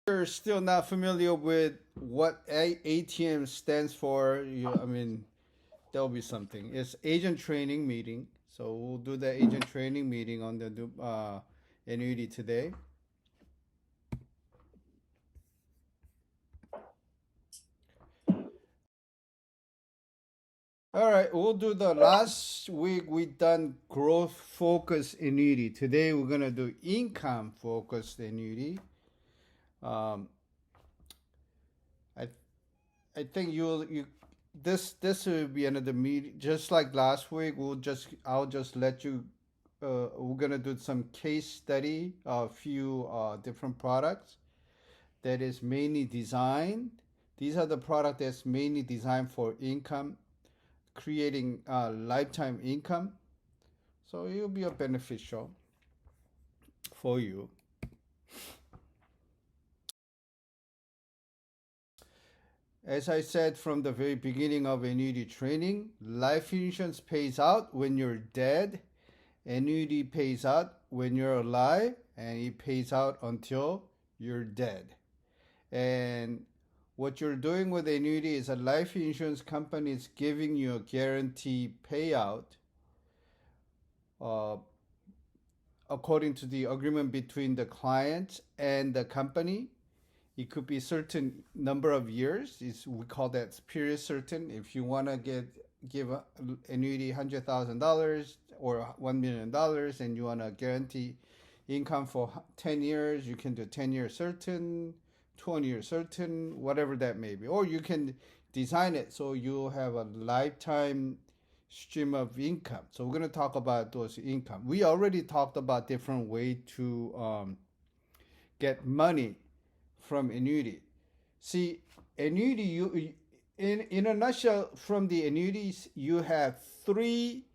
you're still not familiar with what ATM stands for, I mean, there'll be something. It's agent training meeting. So we'll do the agent training meeting on the annuity today. All right, we'll do the last week we done growth focused annuity. Today we're gonna do income focused annuity. Um, I I think you this will be another meeting just like last week. I'll just let you. We're gonna do some case study of a few different products that is mainly designed. These are the product that's mainly designed for income, creating lifetime income. So it will be a beneficial for you. As I said from the very beginning of annuity training, life insurance pays out when you're dead. Annuity pays out when you're alive, and it pays out until you're dead. And what you're doing with annuity is a life insurance company is giving you a guaranteed payout uh, according to the agreement between the client and the company. It could be certain number of years. We call that period certain. If you want to give a annuity $100,000 or $1 million, and you want to guarantee income for 10 years, you can do 10-year certain, 20-year certain, whatever that may be. Or you can design it so you have a lifetime stream of income. So we're going to talk about those income. We already talked about different way to get money from annuity. See, annuity, in a nutshell, from the annuities, you have three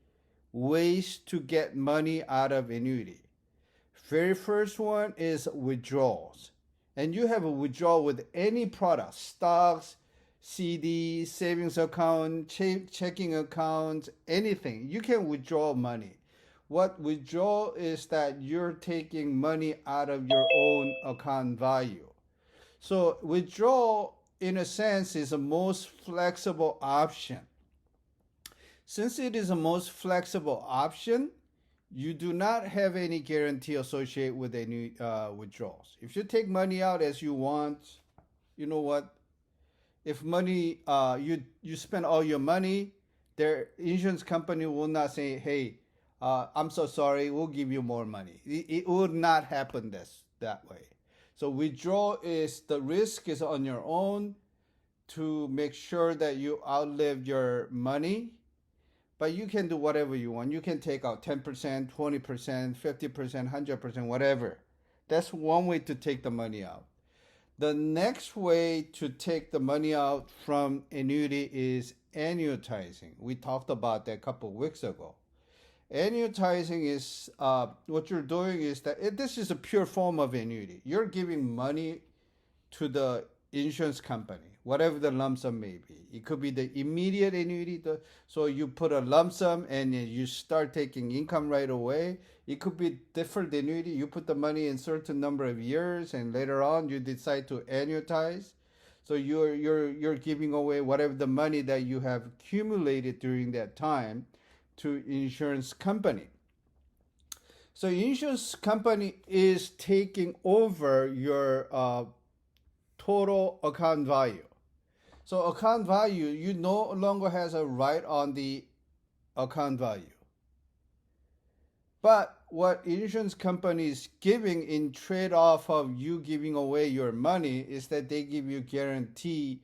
ways to get money out of annuity. Very first one is withdrawals. And you have a withdrawal with any product, stocks, CD, savings account, checking account, anything. You can withdraw money. What withdrawal is that you're taking money out of your own account value. So withdrawal, in a sense, is the most flexible option. Since it is the most flexible option, you do not have any guarantee associated with any withdrawals. If you take money out as you want, you know what? If money you spend all your money, their insurance company will not say, "Hey, I'm so sorry, we'll give you more money." It would not happen that way. So withdrawal is the risk is on your own to make sure that you outlive your money, but you can do whatever you want. You can take out 10%, 20%, 50%, 100%, whatever. That's one way to take the money out. The next way to take the money out from annuity is annuitizing. We talked about that a couple of weeks ago. Annuitizing is what you're doing is that this is a pure form of annuity. You're giving money to the insurance company, whatever the lump sum may be. It could be the immediate annuity, so you put a lump sum and you start taking income right away. It could be different annuity. You put the money in certain number of years, and later on you decide to annuitize. So you're giving away whatever the money that you have accumulated during that time to insurance company. So insurance company is taking over your total account value. So account value, you no longer has a right on the account value. But what insurance company is giving in trade off of you giving away your money is that they give you guarantee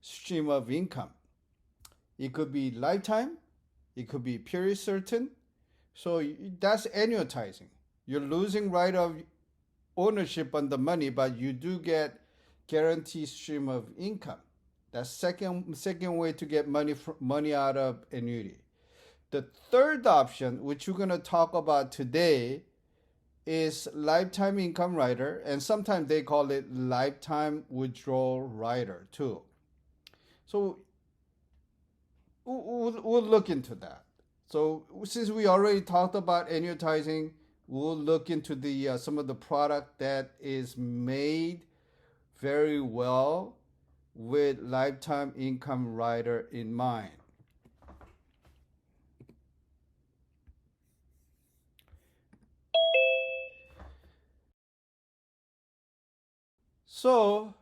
stream of income. It could be lifetime, it could be period certain. So that's annuitizing. You're losing right of ownership on the money, but you do get guaranteed stream of income. That's second way to get money out of annuity. The third option, which we're going to talk about today, is lifetime income rider, and sometimes they call it lifetime withdrawal rider too. So we'll look into that. So since we already talked about annuitizing, we'll look into the some of the product that is made very well with lifetime income rider in mind. So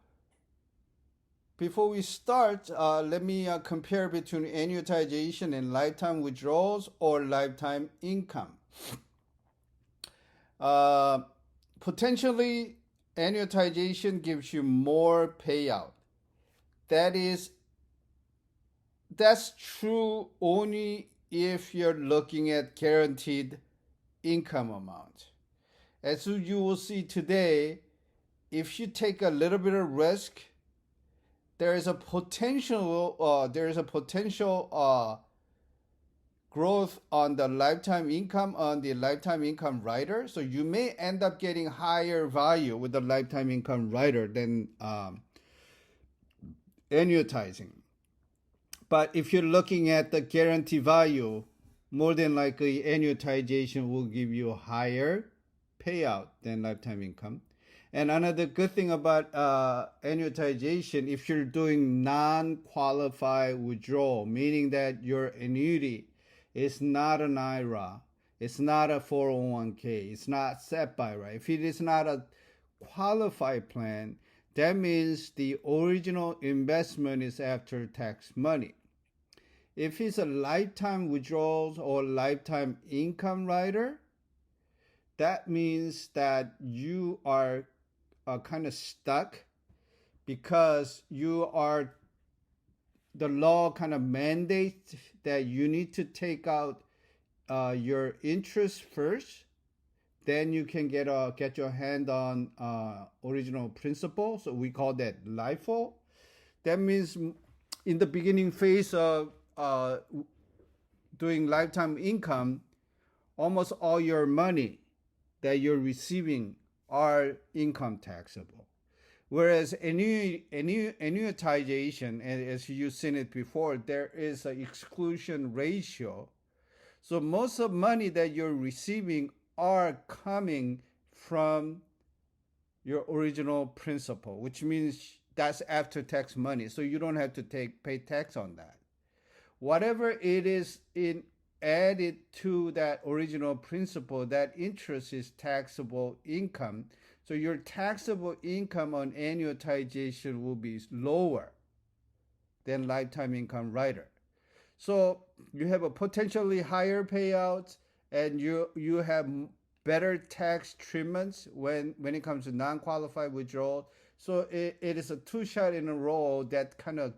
before we start, let me compare between annuitization and lifetime withdrawals or lifetime income. Uh, Potentially, annuitization gives you more payout. That is, that's true only if you're looking at guaranteed income amount. As you will see today, if you take a little bit of risk, there is a potential growth on the lifetime income on the lifetime income rider. So you may end up getting higher value with the lifetime income rider than annuitizing. But if you're looking at the guarantee value, more than likely annuitization will give you a higher payout than lifetime income. And another good thing about annuitization, if you're doing non-qualified withdrawal, meaning that your annuity is not an IRA, it's not a 401k, it's not SEP-IRA. If it is not a qualified plan, that means the original investment is after tax money. If it's a lifetime withdrawals or lifetime income rider, that means that you are kind of stuck because the law kind of mandates that you need to take out your interest first, then you can get your hand on original principal. So we call that LIFO. That means in the beginning phase of doing lifetime income, almost all your money that you're receiving are income taxable. Whereas annuitization, and as you've seen it before, there is an exclusion ratio. So most of the money that you're receiving are coming from your original principal, which means that's after tax money. So you don't have to pay tax on that. Whatever it is added to that original principal, that interest is taxable income. So your taxable income on annuitization will be lower than lifetime income rider. So you have a potentially higher payouts, and you have better tax treatments when it comes to non-qualified withdrawal. So it is a two-shot in a row that kind of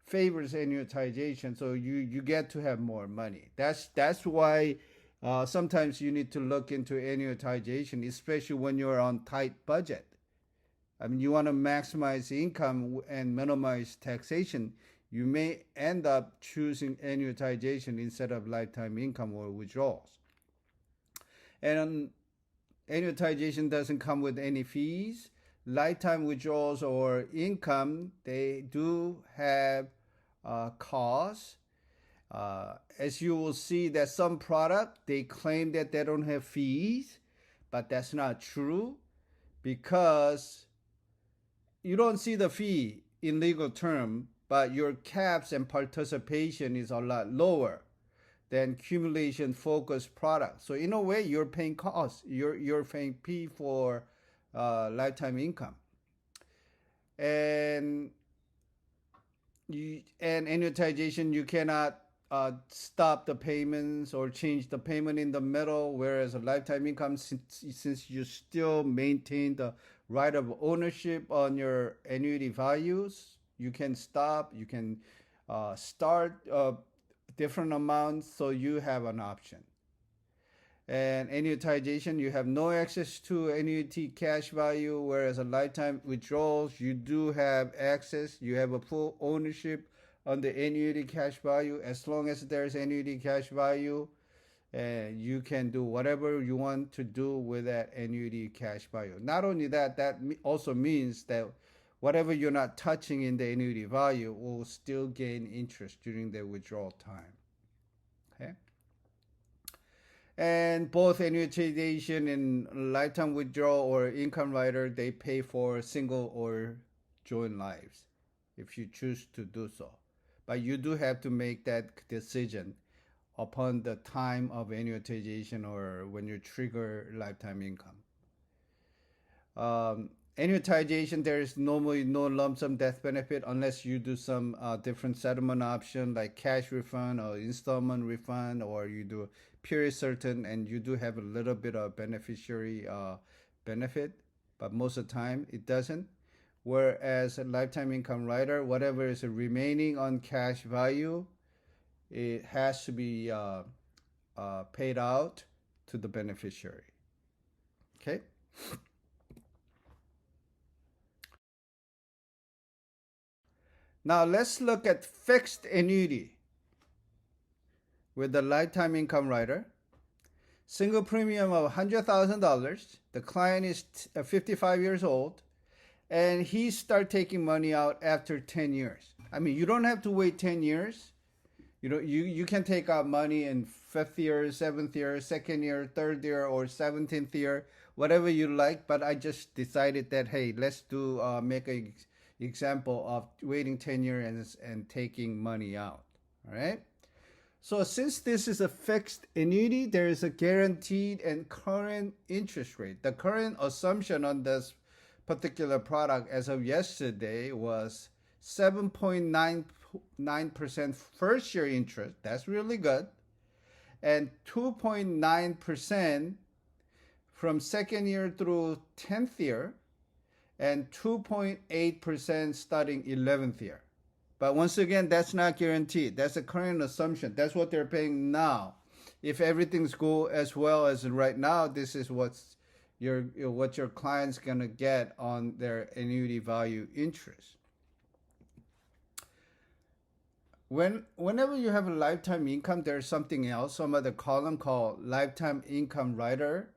favors annuitization. So you get to have more money. That's why sometimes you need to look into annuitization, especially when you're on tight budget. I mean, you want to maximize income and minimize taxation. You may end up choosing annuitization instead of lifetime income or withdrawals. And annuitization doesn't come with any fees. Lifetime withdrawals or income, they do have costs. As you will see that some product, they claim that they don't have fees, but that's not true because you don't see the fee in legal term, but your caps and participation is a lot lower than accumulation focused products. So in a way, you're paying costs. You're paying fee for lifetime income, and annuitization, you cannot stop the payments or change the payment in the middle. Whereas a lifetime income, since you still maintain the right of ownership on your annuity values, you can stop. You can start different amounts, so you have an option. And annuitization, you have no access to annuity cash value, whereas a lifetime withdrawals, you do have access. You have a full ownership on the annuity cash value. As long as there's annuity cash value, you can do whatever you want to do with that annuity cash value. Not only that, that also means that whatever you're not touching in the annuity value will still gain interest during the withdrawal time. Okay. And both annuitization and lifetime withdrawal or income rider, they pay for single or joint lives if you choose to do so. But you do have to make that decision upon the time of annuitization or when you trigger lifetime income. Annuitization, there is normally no lump sum death benefit unless you do some different settlement option like cash refund or installment refund, or you do period certain and you do have a little bit of beneficiary benefit, but most of the time it doesn't. Whereas a lifetime income rider, whatever is remaining on cash value, it has to be paid out to the beneficiary. Okay. Now let's look at fixed annuity with the lifetime income rider. Single premium of $100,000. The client is 55 years old, and he start taking money out after 10 years. I mean, you don't have to wait 10 years. You can take out money in 5th year, 7th year, 2nd year, 3rd year, or 17th year, whatever you like. But I just decided that, hey, let's do make an example of waiting 10 years and taking money out. All right. So since this is a fixed annuity, there is a guaranteed and current interest rate. The current assumption on this particular product as of yesterday was 7.99% first year interest. That's really good. And 2.9% from 2nd year through 10th year, and 2.8% starting 11th year. But once again, that's not guaranteed. That's a current assumption. That's what they're paying now. If everything's go as well as right now, this is what your client's gonna get on their annuity value interest. Whenever you have a lifetime income, there's something else, some other column called lifetime income rider,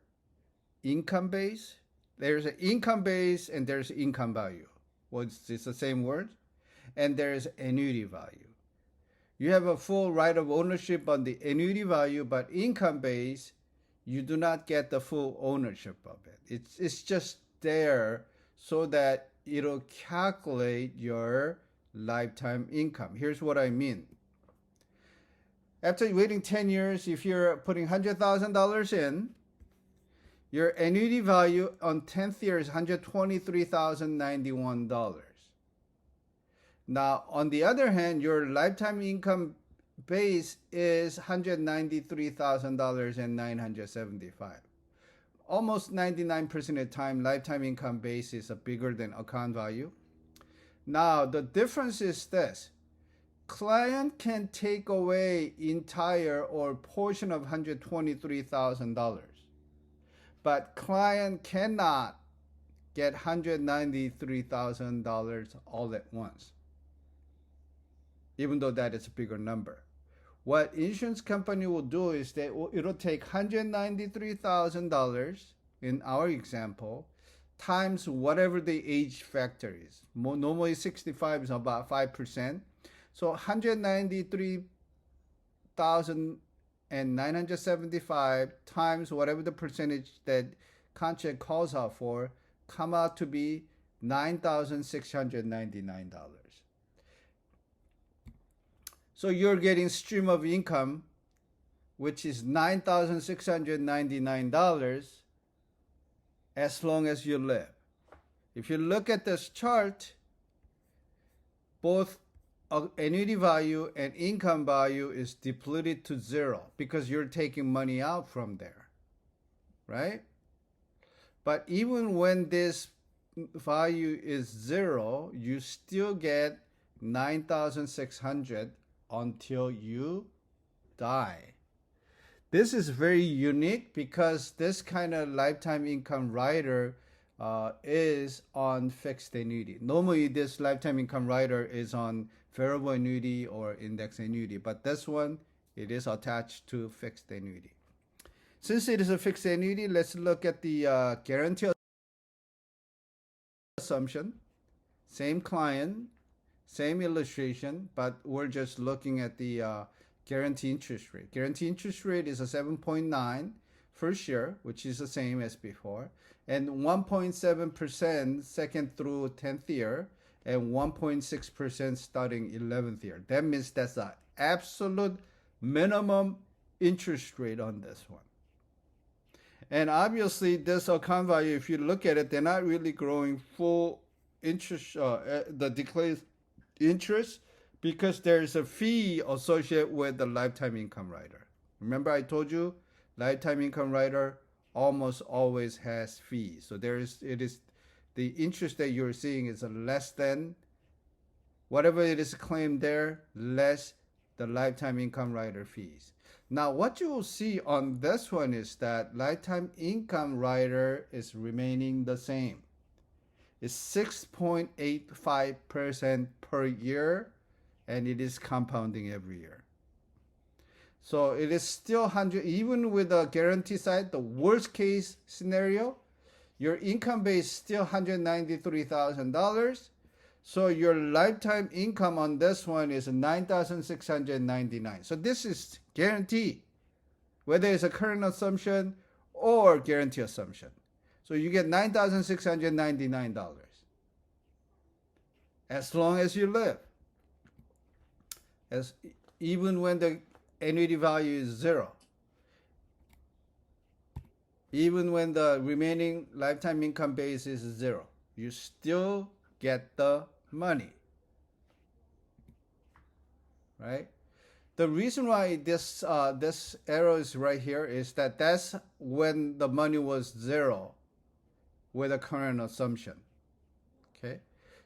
income base. There's an income base and there's income value. Well, it's the same word. And there's annuity value. You have a full right of ownership on the annuity value, but income base, you do not get the full ownership of it. It's just there so that it'll calculate your lifetime income. Here's what I mean. After waiting 10 years, if you're putting $100,000 in, your annuity value on 10th year is $123,091. Now, on the other hand, your lifetime income base is $193,975. Almost 99% of the time, lifetime income base is bigger than account value. Now, the difference is this. Client can take away entire or portion of $123,000, but client cannot get $193,000 all at once, even though that is a bigger number. What insurance company will do is that it'll take $193,000 in our example times whatever the age factor is. Normally 65 is about 5%. So 193,975 times whatever the percentage that contract calls out for come out to be $9,699. So you're getting stream of income, which is $9,699 as long as you live. If you look at this chart, both annuity value and income value is depleted to zero because you're taking money out from there, right? But even when this value is zero, you still get 9,600 until you die. This is very unique because this kind of lifetime income rider is on fixed annuity. Normally, this lifetime income rider is on variable annuity or index annuity, but this one, it is attached to fixed annuity. Since it is a fixed annuity, let's look at the guarantee assumption. Same client, same illustration, but we're just looking at the guarantee interest rate. Guarantee interest rate is a 7.9 first year, which is the same as before, and 1.7% second through 10th year, and 1.6% starting 11th year. That means that's the absolute minimum interest rate on this one. And obviously, this account value, if you look at it, they're not really growing full interest, the declared interest, because there's a fee associated with the lifetime income rider. Remember I told you, lifetime income rider almost always has fees. So it is the interest that you're seeing is less than whatever it is claimed there, less the lifetime income rider fees. Now, what you will see on this one is that lifetime income rider is remaining the same. It's 6.85% per year, and it is compounding every year. So it is still 100, even with the guarantee side, the worst case scenario, your income base is still $193,000. So your lifetime income on this one is $9,699. So this is guaranteed, whether it's a current assumption or guarantee assumption. So you get $9,699 as long as you live. Even when the annuity value is zero. Even when the remaining lifetime income base is zero, you still get the money, right? The reason why this arrow is right here is that that's when the money was zero with a current assumption. Okay,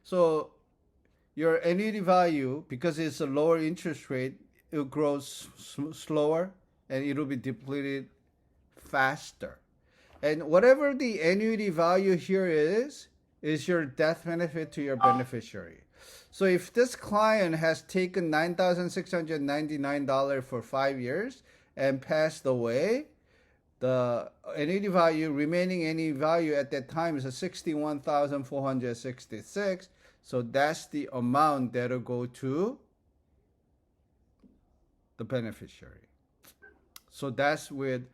so your annuity value, because it's a lower interest rate, it grows slower and it will be depleted faster. And whatever the annuity value here is your death benefit to your beneficiary. So if this client has taken $9,699 for 5 years and passed away, the annuity value, remaining annuity value at that time is $61,466. So that's the amount that'll go to the beneficiary. So that's with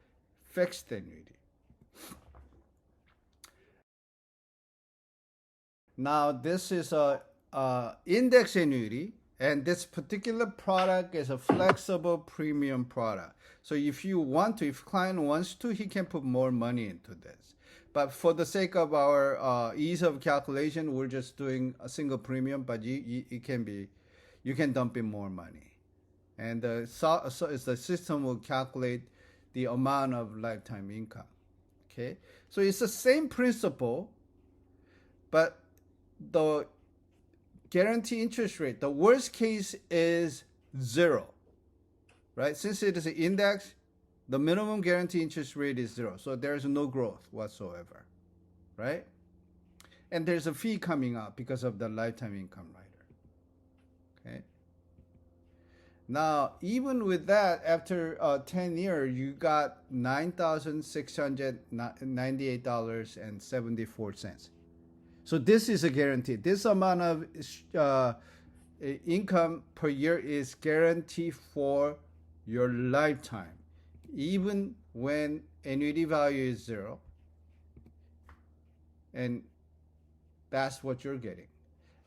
fixed annuity. Now this is a index annuity, and this particular product is a flexible premium product. So if you want to, if client wants to, he can put more money into this. But for the sake of our ease of calculation, we're just doing a single premium. But it can be, you can dump in more money, and the system will calculate the amount of lifetime income. Okay, so it's the same principle, but the guarantee interest rate, the worst case is zero, right? Since it is an index, the minimum guarantee interest rate is zero. So there's no growth whatsoever, right? And there's a fee coming up because of the lifetime income rider. Okay. Now, even with that, after 10 years, you got $9,698.74. So this is a guarantee. This amount of income per year is guaranteed for your lifetime, even when annuity value is zero. And that's what you're getting.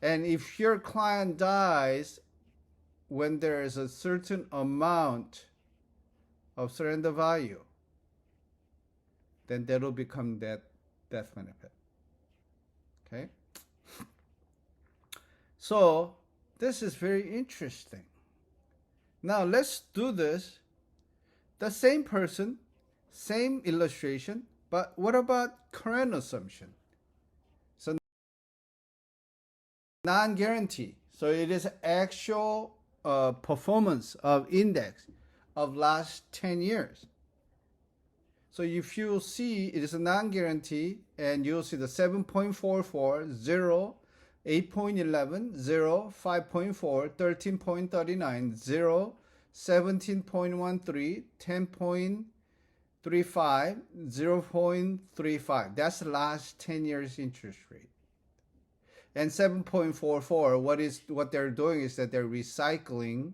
And if your client dies when there is a certain amount of surrender value, then that will become that death benefit. Okay, so this is very interesting. Now let's do this. The same person, same illustration, but what about current assumption? So non-guarantee. So it is actual performance of index of last 10 years. So if you see, it is a non-guarantee, and you'll see the 7.44, 0, 8.11, 0, 5.4, 13.39, 0, 17.13, 10.35, 0.35. That's the last 10 years interest rate. And 7.44, what they're doing is that they're recycling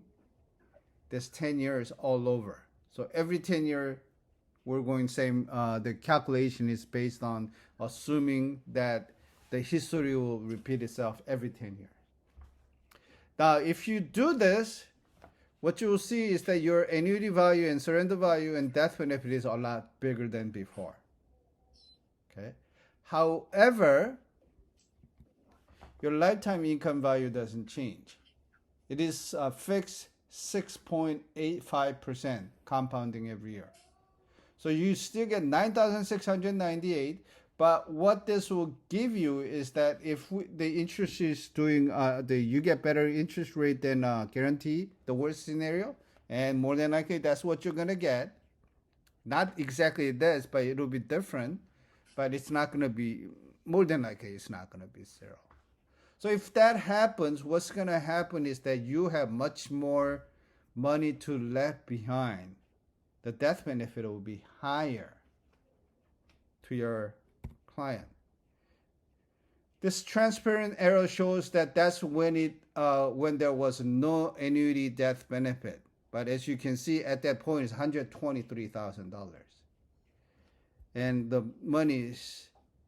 this 10 years all over. So every 10 year, we're going same. The calculation is based on assuming that the history will repeat itself every 10 years. Now, if you do this, what you will see is that your annuity value and surrender value and death benefit is a lot bigger than before. Okay. However, your lifetime income value doesn't change. It is a fixed 6.85% compounding every year. So you still get 9,698, but what this will give you is that if the interest is doing, you get better interest rate than guarantee, the worst scenario, and more than likely that's what you're gonna get. Not exactly this, but it'll be different, but it's not gonna be, more than likely it's not gonna be zero. So if that happens, what's gonna happen is that you have much more money to left behind. The death benefit will be higher to your client. This transparent arrow shows that that's when there was no annuity death benefit. But as you can see, at that point, it's $123,000, and the money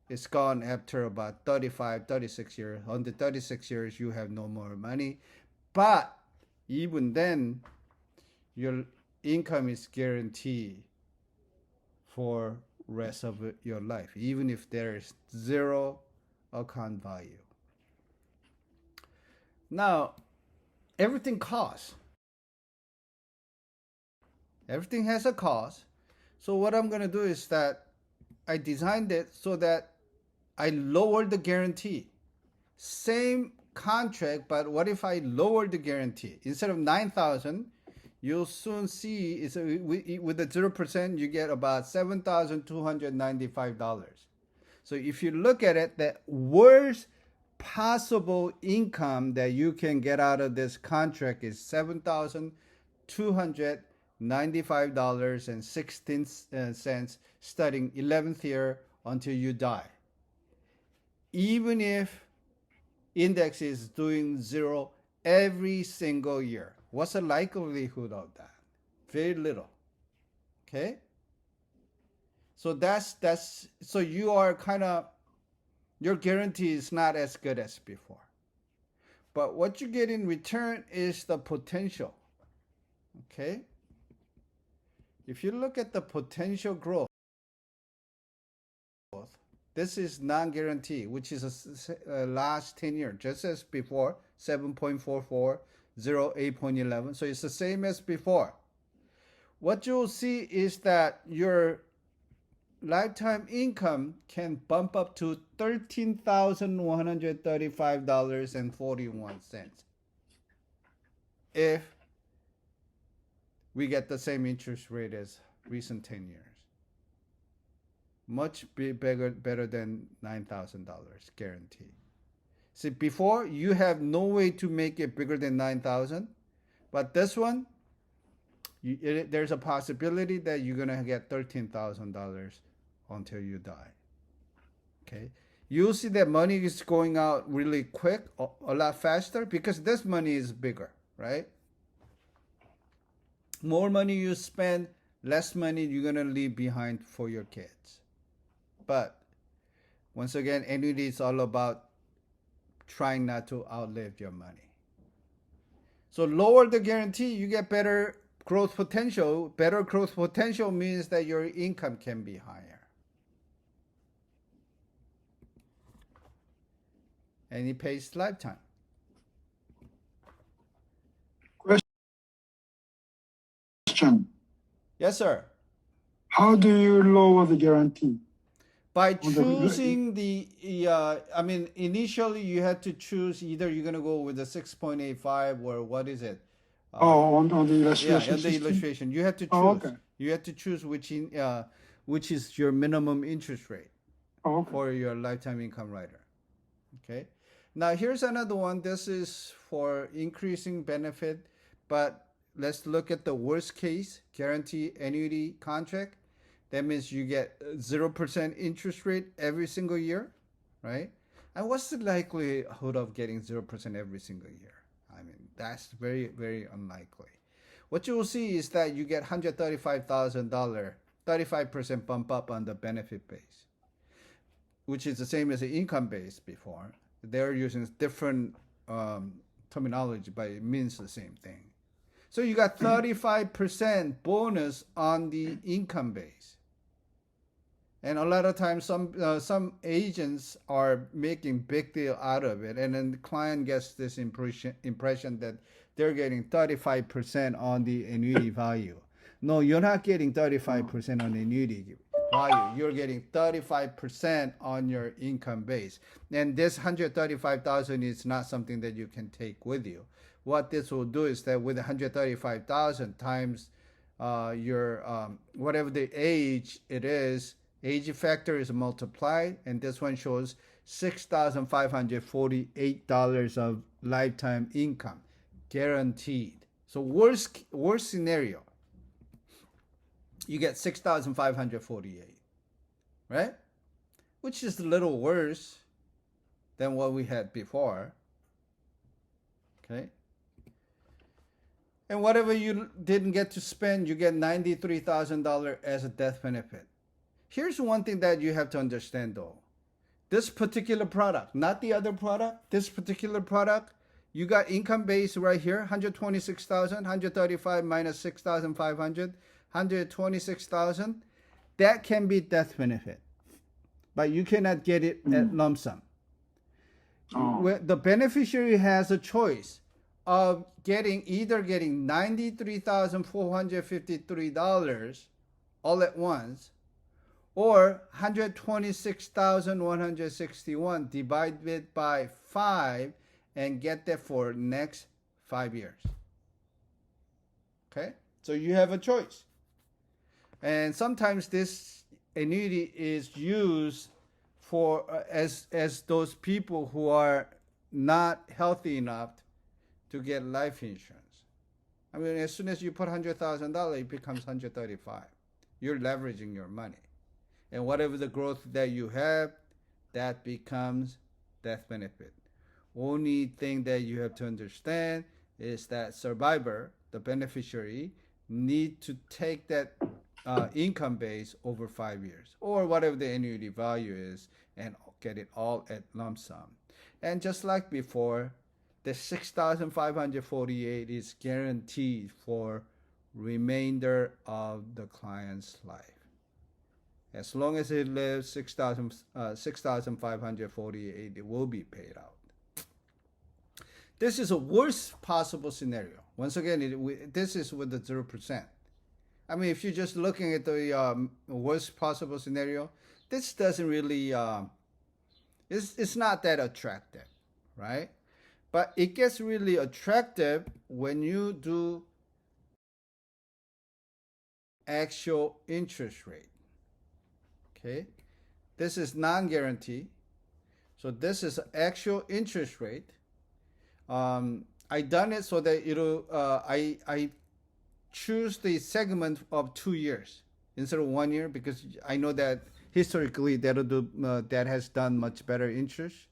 is gone after about 35, 36 years. On the 36 years, you have no more money. But even then, your income is guaranteed for rest of your life, even if there is zero account value. Now, everything costs. Everything has a cost. So what I'm going to do is that I designed it so that I lower the guarantee. Same contract, but what if I lower the guarantee? Instead of 9,000, you'll soon see it's with the 0%, you get about $7,295. So if you look at it, the worst possible income that you can get out of this contract is $7,295.16 starting 11th year until you die. Even if index is doing zero every single year. What's the likelihood of that? Very little. Okay? So so you are kind of, your guarantee is not as good as before. But what you get in return is the potential. Okay? If you look at the potential growth, this is non-guarantee, which is a last 10 years, just as before, 7.44, 8.11. So it's the same as before. What you'll see is that your lifetime income can bump up to $13,135.41 if we get the same interest rate as recent 10 years. Much better than $9,000 guarantee. See, before you have no way to make it bigger than 9,000, but this one, there's a possibility that you're gonna get $13,000 until you die. Okay, you'll see that money is going out really quick, a lot faster, because this money is bigger, right? More money you spend, less money you're gonna leave behind for your kids. But once again, annuity is all about trying not to outlive your money. So lower the guarantee, you get better growth potential. Better growth potential means that your income can be higher. And it pays lifetime. Question. Yes, sir. How do you lower the guarantee? By choosing initially you had to choose either you're going to go with the 6.85 or what is it? On the illustration. Yeah, on the illustration. You had to choose. Oh, okay. You had to choose which is your minimum interest rate for your lifetime income rider. Okay. Now here's another one. This is for increasing benefit, but let's look at the worst case guarantee annuity contract. That means you get 0% interest rate every single year, right? And what's the likelihood of getting 0% every single year? I mean, that's very, very unlikely. what you will see is that you get $135,000, 35% bump up on the benefit base, which is the same as the income base before. They're using different terminology, but it means the same thing. So you got 35% bonus on the income base. And a lot of times, some agents are making big deal out of it, and then the client gets this impression that they're getting 35% on the annuity value. No, you're not getting 35% on the annuity value. You're getting 35% on your income base. And this 135,000 is not something that you can take with you. What this will do is that with 135,000 times your whatever the age it is, age factor is multiplied, and this one shows $6,548 of lifetime income, guaranteed. So worst scenario, you get 6,548, right? Which is a little worse than what we had before. Okay. And whatever you didn't get to spend, you get $93,000 as a death benefit. Here's one thing that you have to understand though. This particular product, not the other product, this particular product, you got income base right here, 126,000, 135 minus 6,500, 126,000. That can be death benefit, but you cannot get it at lump sum. Where the beneficiary has a choice of either getting $93,453 all at once, or 126,161 divided by 5 and get that for next 5 years. Okay, so you have a choice. And sometimes this annuity is used for as those people who are not healthy enough to get life insurance. I mean, as soon as you put $100,000, it becomes 135. You're leveraging your money. And whatever the growth that you have, that becomes death benefit. Only thing that you have to understand is that survivor, the beneficiary, need to take that income base over 5 years, or whatever the annuity value is, and get it all at lump sum. And just like before, the 6,548 is guaranteed for remainder of the client's life. As long as it lives 6,548, it will be paid out. This is a worst possible scenario. Once again, this is with the 0%. I mean, if you're just looking at the worst possible scenario, this doesn't really, it's not that attractive, right? But it gets really attractive when you do actual interest rate. Okay, this is non-guarantee, so this is actual interest rate. I done it so that it'll I choose the segment of 2 years instead of 1 year, because I know that historically that has done much better interest.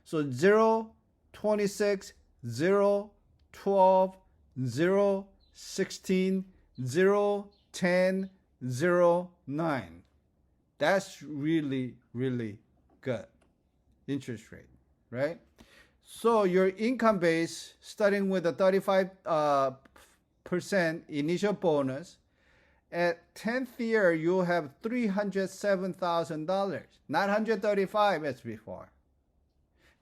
So 0, 26, 0, 12, 0, 16, 0, 10, 0, 9. That's really, really good interest rate, right? So your income base, starting with a 35% initial bonus, at 10th year, you'll have $307,000, not 135 as before.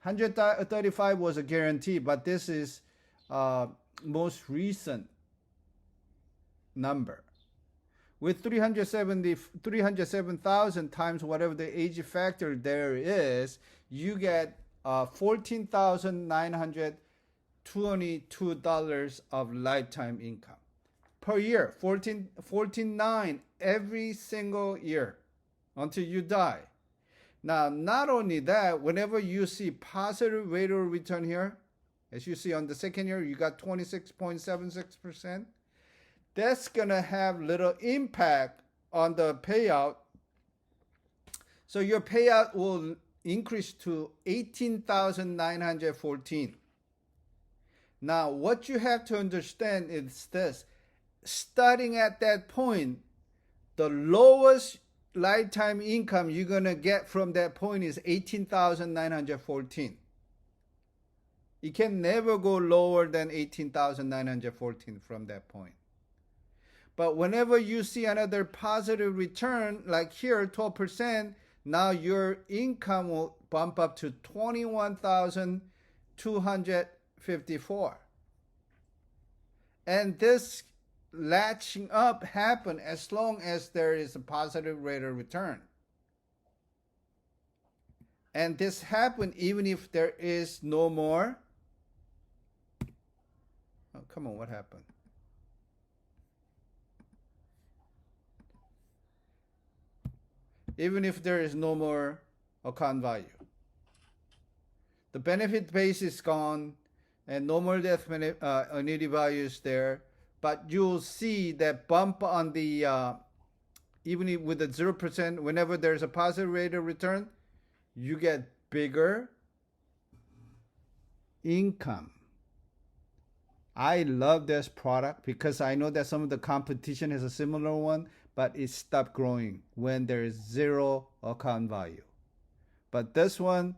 135 was a guarantee, but this is most recent number. With 307,000 times whatever the age factor there is, you get $14,922 of lifetime income per year. 14.9 every single year until you die. Now, not only that, whenever you see positive rate of return here, as you see on the second year, you got 26.76%. That's gonna have little impact on the payout. So your payout will increase to $18,914. Now, what you have to understand is this: starting at that point, the lowest lifetime income you're going to get from that point is 18,914. You can never go lower than 18,914 from that point. But whenever you see another positive return, like here, 12%, now your income will bump up to 21,254. And this latching up happen as long as there is a positive rate of return. And this happen even if there is no more. Oh, come on, what happened? Even if there is no more account value. The benefit base is gone and no more death annuity value is there. But you'll see that bump on the, even with the 0%, whenever there's a positive rate of return, you get bigger income. I love this product because I know that some of the competition has a similar one, but it stopped growing when there is zero account value. But this one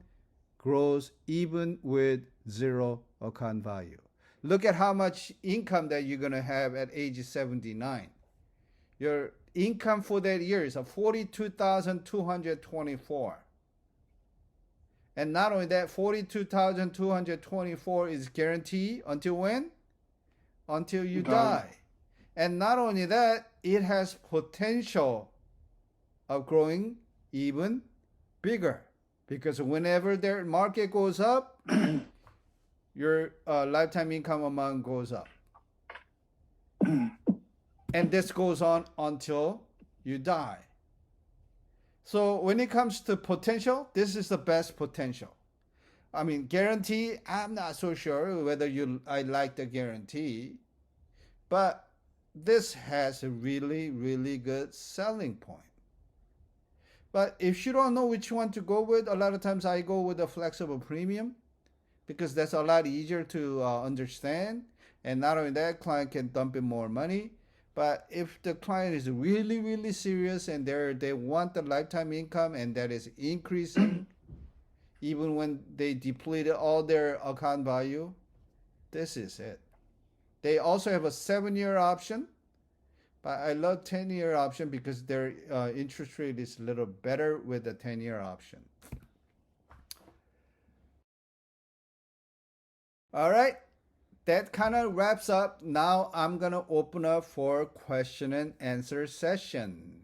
grows even with zero account value. Look at how much income that you're going to have at age 79. Your income for that year is 42,224. And not only that, 42,224 is guaranteed until when? Until you die. And not only that, it has potential of growing even bigger. Because whenever the market goes up, your lifetime income amount goes up. And this goes on until you die. So when it comes to potential, this is the best potential. I mean, guarantee, I'm not so sure whether I like the guarantee, but this has a really, really good selling point. But if you don't know which one to go with, a lot of times I go with a flexible premium because that's a lot easier to understand. And not only that, client can dump in more money. But if the client is really, really serious and they want the lifetime income and that is increasing, even when they depleted all their account value, this is it. They also have a 7-year option, but I love 10-year option because their interest rate is a little better with the 10-year option. All right. That kind of wraps up. Now I'm going to open up for question and answer session.